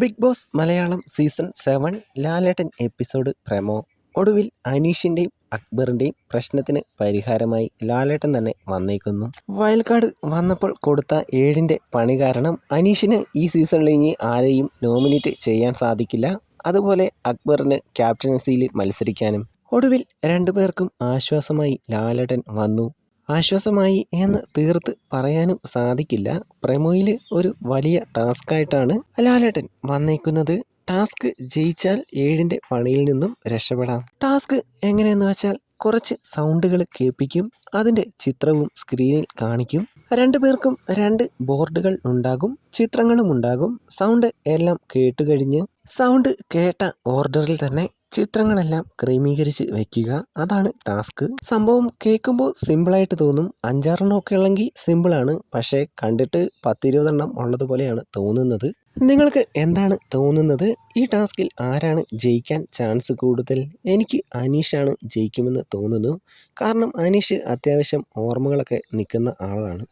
Big boss Malayalam season 7 ലാലേട്ടൻ episode promo. ഒടുവിൽ അനീഷിൻ്റെയും അക്ബറിൻ്റെയും പ്രശ്നത്തിന് പരിഹാരമായി ലാലേട്ടൻ തന്നെ വന്നേക്കുന്നു. വയൽക്കാട് വന്നപ്പോൾ കൊടുത്ത 7ൻ്റെ പണി കാരണം അനീഷിന് ഈ സീസണിൽ ഇനി ആരെയും നോമിനേറ്റ് ചെയ്യാൻ സാധിക്കില്ല. അതുപോലെ അക്ബറിന് ക്യാപ്റ്റൻസിയിൽ മത്സരിക്കാനും. ഒടുവിൽ രണ്ടുപേർക്കും ആശ്വാസമായി ലാലേട്ടൻ വന്നു. ആശ്വാസമായി എന്ന് തീർത്ത് പറയാനും സാധിക്കില്ല. പ്രമോയിൽ ഒരു വലിയ ടാസ്ക്കായിട്ടാണ് ലാലേട്ടൻ വന്നേക്കുന്നത്. ടാസ്ക് ജയിച്ചാൽ 7ൻ്റെ പണിയിൽ നിന്നും രക്ഷപ്പെടാം. ടാസ്ക് എങ്ങനെയെന്ന് വെച്ചാൽ കുറച്ച് സൗണ്ടുകൾ കേൾപ്പിക്കും, അതിൻ്റെ ചിത്രവും സ്ക്രീനിൽ കാണിക്കും. രണ്ടുപേർക്കും 2 ബോർഡുകൾ ഉണ്ടാകും, ചിത്രങ്ങളും ഉണ്ടാകും. സൗണ്ട് എല്ലാം കേട്ടുകഴിഞ്ഞ് സൗണ്ട് കേട്ട ഓർഡറിൽ തന്നെ ചിത്രങ്ങളെല്ലാം ക്രമീകരിച്ച് വെക്കുക. അതാണ് ടാസ്ക്. സംഭവം കേൾക്കുമ്പോൾ സിമ്പിളായിട്ട് തോന്നും. 5-6 ഉള്ളെങ്കിൽ സിമ്പിളാണ്, പക്ഷേ കണ്ടിട്ട് 10-20 ഉള്ളതുപോലെയാണ് തോന്നുന്നത്. നിങ്ങൾക്ക് എന്താണ് തോന്നുന്നത്? ഈ ടാസ്കിൽ ആരാണ് ജയിക്കാൻ ചാൻസ് കൂടുതൽ? എനിക്ക് അനീഷാണ് ജയിക്കുമെന്ന് തോന്നുന്നു. കാരണം അനീഷ് അത്യാവശ്യം ഓർമ്മകളൊക്കെ നിൽക്കുന്ന ആളാണ്.